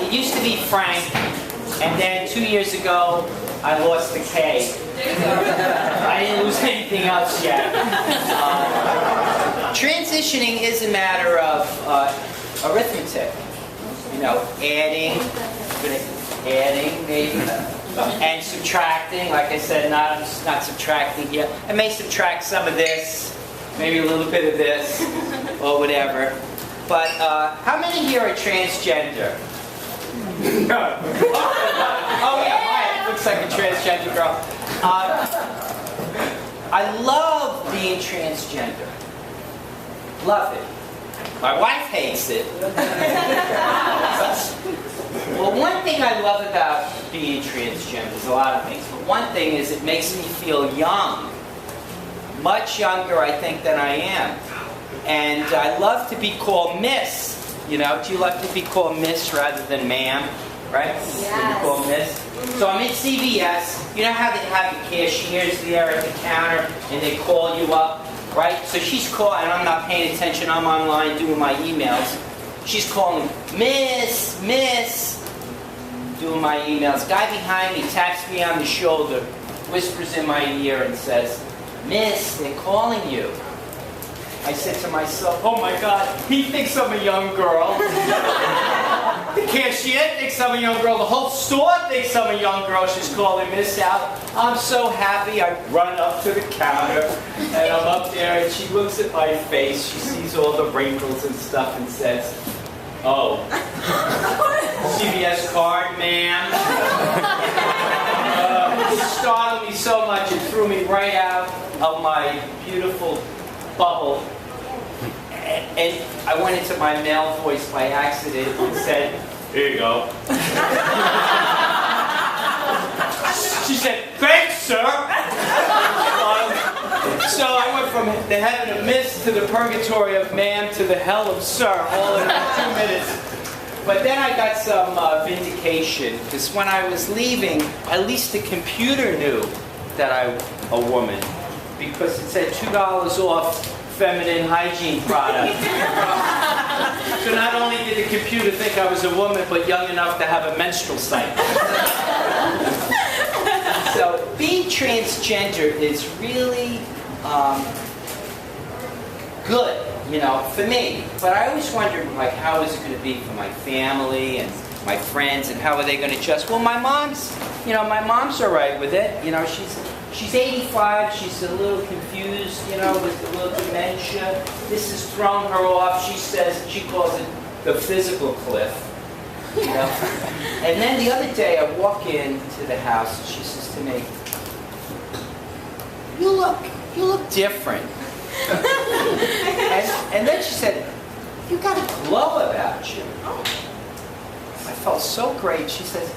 It used to be Frank, and then 2 years ago, I lost the K. I didn't lose anything else yet. Transitioning is a matter of arithmetic. You know, adding maybe, and subtracting. Like I said, not subtracting here. I may subtract some of this, maybe a little bit of this, or whatever. But how many here are transgender? Oh yeah, Maya looks like a transgender girl. I love being transgender. Love it. My wife hates it. Well, one thing I love about being transgender is a lot of things. But one thing is it makes me feel young. Much younger, I think, than I am. And I love to be called Miss. You know, do you like to be called Miss rather than Ma'am? Right? Yes. To be called Miss. So I'm at CVS. You know how they have the cashiers there at the counter and they call you up? Right? So she's calling, and I'm not paying attention. I'm online doing my emails. She's calling, Miss, doing my emails. Guy behind me taps me on the shoulder, whispers in my ear and says, Miss, they're calling you. I said to myself, oh my God, he thinks I'm a young girl. The cashier thinks I'm a young girl. The whole store thinks I'm a young girl. She's calling Miss out. I'm so happy. I run up to the counter, and I'm up there, and she looks at my face. She sees all the wrinkles and stuff and says, oh, CVS card, ma'am. It startled me so much, it threw me right out of my beautiful bubble. And I went into my male voice by accident and said, here you go. She said, thanks, sir. So I went from the heaven of Miss to the purgatory of ma'am to the hell of sir, all in 2 minutes. But then I got some vindication, because when I was leaving, at least the computer knew that I'm a woman, because it said $2 off feminine hygiene product. So not only did the computer think I was a woman, but young enough to have a menstrual cycle. So being transgender is really good, you know, for me. But I always wondered, like, how is it going to be for my family and my friends, and how are they going to adjust? Well, my mom's all right with it. You know, she's 85. She's a little confused, you know, with a little dementia. This has thrown her off. She says, she calls it the physical cliff. You know? And then the other day, I walk into the house, and she says to me, you look different. and then she said, you got a glow about you. I felt so great. She says,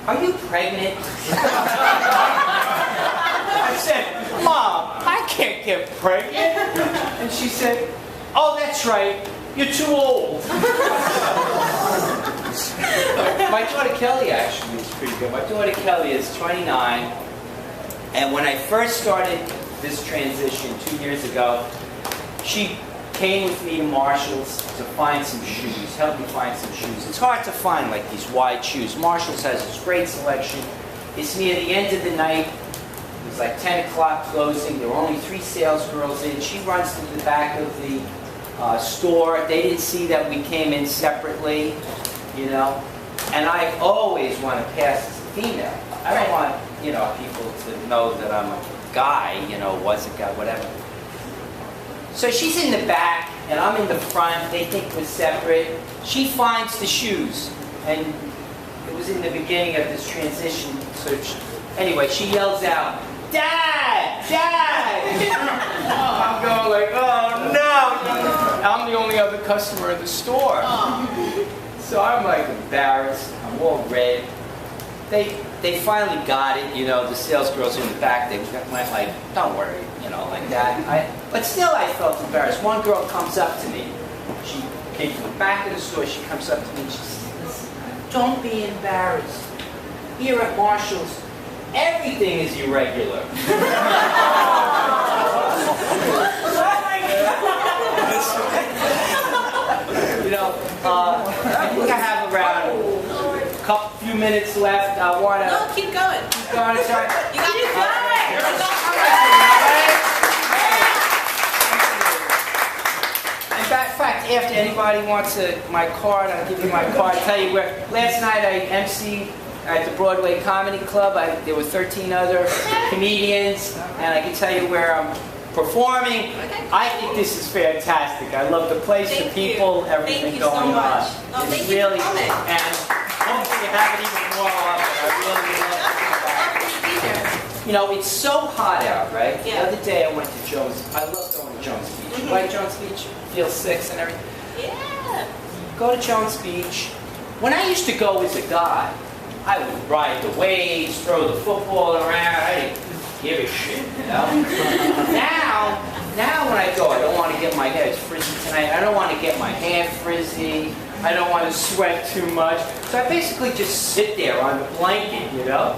are you pregnant? I said, Mom, I can't get pregnant. And she said, oh, that's right. You're too old. My daughter Kelly actually is pretty good. My daughter Kelly is 29. And when I first started this transition 2 years ago, she came with me to Marshall's to find some shoes, help me find some shoes. It's hard to find like these wide shoes. Marshall's has this great selection. It's near the end of the night. It was like 10 o'clock closing. There were only 3 sales girls in. She runs to the back of the store. They didn't see that we came in separately, you know. And I always want to pass as a female. I don't want, you know, people to know that I'm a guy, you know, was a guy, whatever. So she's in the back, and I'm in the front. They think we're separate. She finds the shoes, and it was in the beginning of this transition. So anyway, she yells out, Dad! Dad! I'm going like, oh no! I'm the only other customer in the store. So I'm like embarrassed. I'm all red. They finally got it, you know, the sales girls in the back, they went like, don't worry, you know, like that. But still I felt embarrassed. One girl comes up to me. She came from the back of the store. She comes up to me and she says, listen, don't be embarrassed. Here at Marshall's, everything is irregular. You know, I think I have few minutes left. I want to... No, keep going. Keep going, sorry. You got to go. In fact, after anybody wants my card, I'll give you my card. Tell you where. Last night I emceed at the Broadway Comedy Club. There were 13 other comedians, and I can tell you where I'm performing. I think this is fantastic. I love the place, the people, everything going on. It's really, and hopefully you have it even more often. I really love it. You know, it's so hot out, right? Yeah. The other day I went to Jones. I love going to Jones Beach. You like Jones Beach? Feel 6 and everything. Yeah. Go to Jones Beach. When I used to go as a guy, I would ride the waves, throw the football around. I didn't give a shit, you know? Now when I go, I don't want to get my hair, it's frizzy tonight, I don't want to get my hair frizzy, I don't want to sweat too much. So I basically just sit there on the blanket, you know?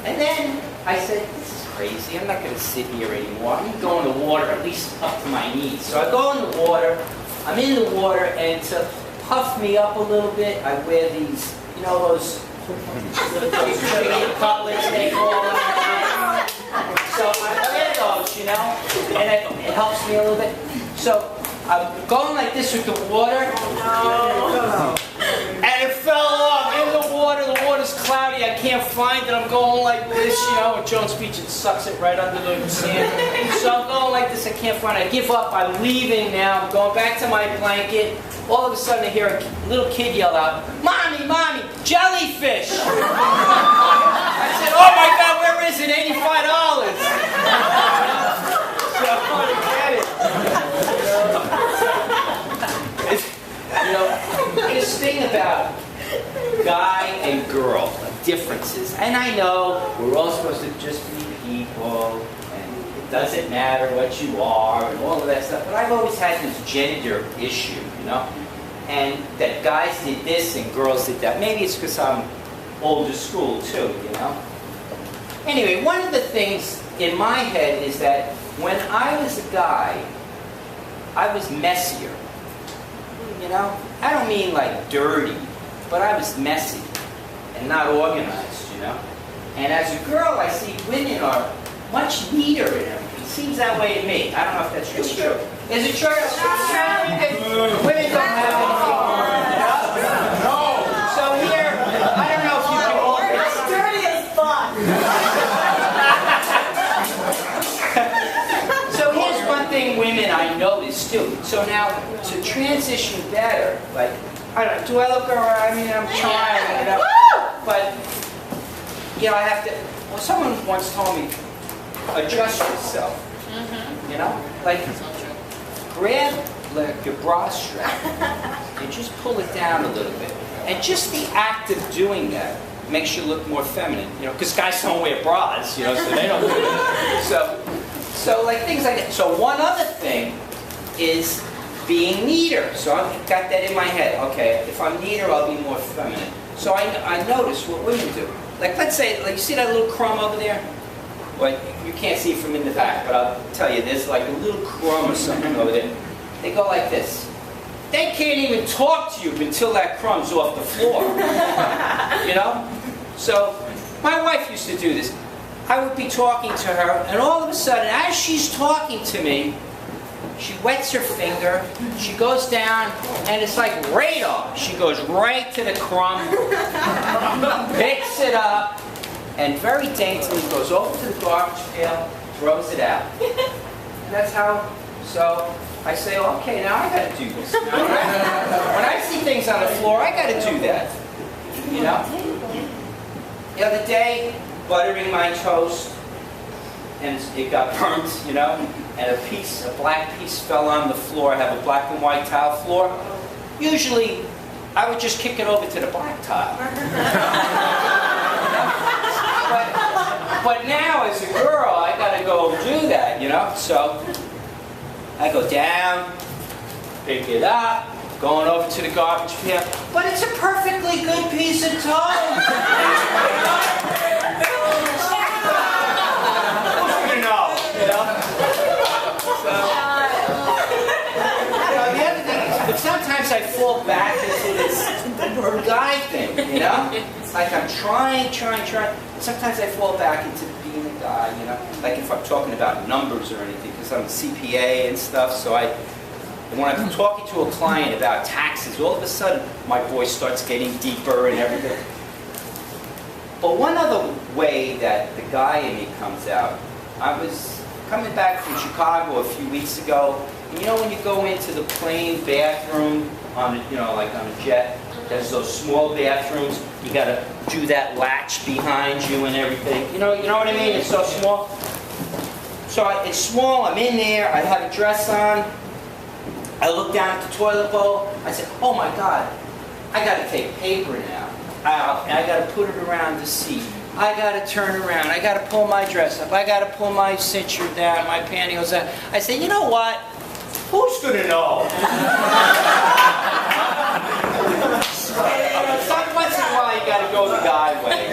And then I said, this is crazy, I'm not going to sit here anymore. I'm going to go in the water at least up to my knees. So I go in the water, I'm in the water, and to puff me up a little bit, I wear these, you know, those cutlets they call them. So I wear those, you know, and it helps me a little bit. So I'm going like this with the water, and it fell off in the water. The water's cloudy, I can't find it. I'm going like this, you know, at Jones Beach it sucks it right under the sand. So I'm going like this, I can't find it. I give up, I'm leaving now, I'm going back to my blanket. All of a sudden I hear a little kid yell out, "Mommy, Mommy, jellyfish!" I said, "Oh my God, where is it? $85. So I want to get it. You know, this thing about guy and girl, like differences. And I know we're all supposed to just be people, and it doesn't matter what you are, and all of that stuff. But I've always had this gender issue, you know? And that guys did this and girls did that. Maybe it's because I'm older school too, you know? Anyway, one of the things in my head is that when I was a guy, I was messier. You know? I don't mean like dirty, but I was messy and not organized, you know? And as a girl, I see women are much neater in everything. It seems that way to me. I don't know if that's really true. Is it true? Women don't have anything. No. So here, I don't know if you can all... It's dirty as fuck. So here's one thing women I noticed too. So now, to transition better, like, I don't know, do I look alright? I mean, I'm trying, you know. But, you know, I have to... Well, someone once told me, adjust yourself. You know? Like, grab like your bra strap and just pull it down a little bit. And just the act of doing that makes you look more feminine, you know, because guys don't wear bras, you know, so they don't do it. So like things like that. So one other thing is being neater. So I've got that in my head. Okay, if I'm neater, I'll be more feminine. So I notice what women do. Like, let's say, like, you see that little crumb over there? Well, you can't see it from in the back, but I'll tell you, there's like a little crumb or something over there. They go like this. They can't even talk to you until that crumb's off the floor. You know? So, my wife used to do this. I would be talking to her, and all of a sudden, as she's talking to me, she wets her finger, she goes down, and it's like radar. She goes right to the crumb, picks it up, and very daintily goes over to the garbage pail, throws it out. And that's how, so I say, okay, now I gotta do this. When I see things on the floor, I gotta do that. You know? The other day, buttering my toast, and it got burnt, you know? And a black piece fell on the floor. I have a black and white tile floor. Usually, I would just kick it over to the black tile. But now, as a girl, I gotta go do that, you know? So, I go down, pick it up, going over to the garbage pail. But it's a perfectly good piece of toast. You know? So, the other thing is, but sometimes I fall back into this guy thing, you know? It's like I'm trying. Sometimes I fall back into being a guy, you know? Like if I'm talking about numbers or anything, because I'm a CPA and stuff, so and when I'm talking to a client about taxes, all of a sudden my voice starts getting deeper and everything. But one other way that the guy in me comes out, I was coming back from Chicago a few weeks ago, and you know when you go into the plane bathroom on, like on a jet, there's those small bathrooms. You got to do that latch behind you and everything. You know what I mean? It's so small. So it's small. I'm in there. I have a dress on. I look down at the toilet bowl. I said, "Oh my God, I got to take paper now. I got to put it around the seat. I got to turn around. I got to pull my dress up. I got to pull my cincher down, my pantyhose down." I said, "You know what? Who's gonna know?" Once in a while, you got to go the guy way.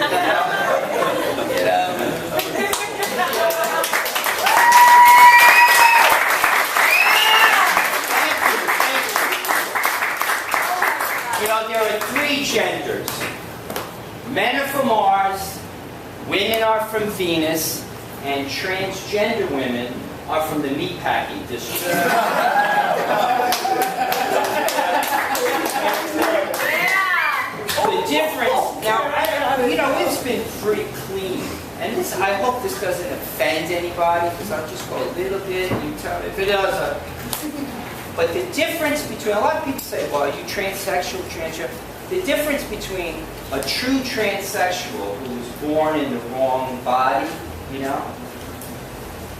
There are three genders. Men are from Mars, women are from Venus, and transgender women are from the meatpacking district. The difference, now, it's been pretty clean. And this, I hope this doesn't offend anybody, because I'll just go a little bit, and you tell me if it does. But the difference between, a lot of people say, well, are you transsexual, transgender? The difference between a true transsexual who was born in the wrong body,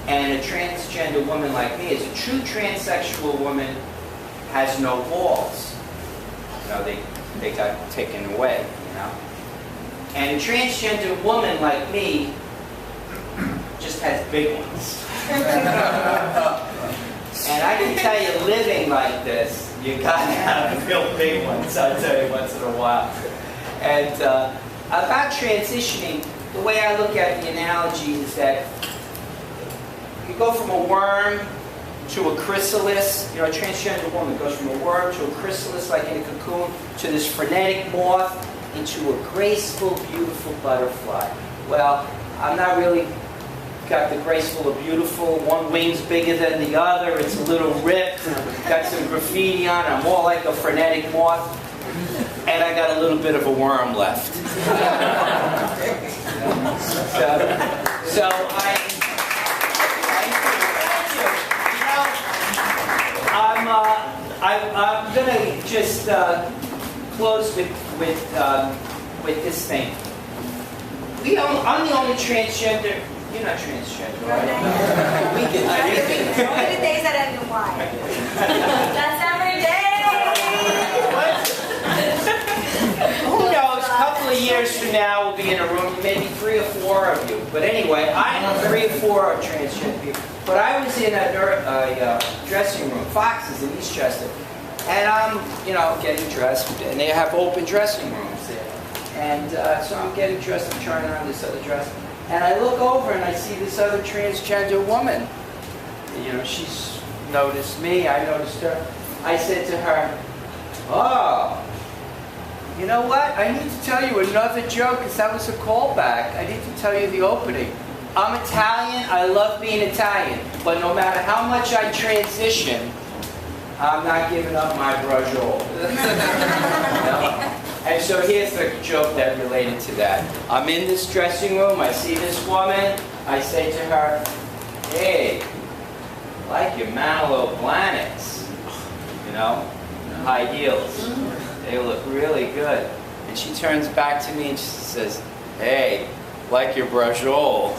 and a transgender woman like me is a true transsexual woman has no balls. They got taken away, And a transgender woman like me just has big ones. And I can tell you, living like this, you gotta have real big ones, I'll tell you once in a while. And about transitioning, the way I look at the analogy is that you go from a worm to a chrysalis. A transgender woman goes from a worm to a chrysalis, like in a cocoon, to this frenetic moth, into a graceful, beautiful butterfly. Well, I'm not really got the graceful or beautiful. One wing's bigger than the other. It's a little ripped. Got some graffiti on it. I'm more like a frenetic moth. And I got a little bit of a worm left. So I'm gonna just close with this thing. I'm the only transgender. You're not transgender, right? We can. Only the days that end in Y. That's every day. Who knows? A couple of years from now, we'll be in a room, maybe 3 or 4 of you. But anyway, I know 3 or 4 are transgender people. But I was in a dressing room, Fox's in Eastchester, and I'm, getting dressed, and they have open dressing rooms there. And so I'm getting dressed, I'm trying on this other dress. And I look over and I see this other transgender woman. She's noticed me, I noticed her. I said to her, "Oh, you know what? I need to tell you another joke, because that was a callback. I need to tell you the opening. I'm Italian, I love being Italian, but no matter how much I transition, I'm not giving up my braciole." And so here's the joke that related to that. I'm in this dressing room, I see this woman, I say to her, "Hey, I like your Manolo Blahniks, high heels. They look really good." And she turns back to me and she says, "Hey, like your braciole."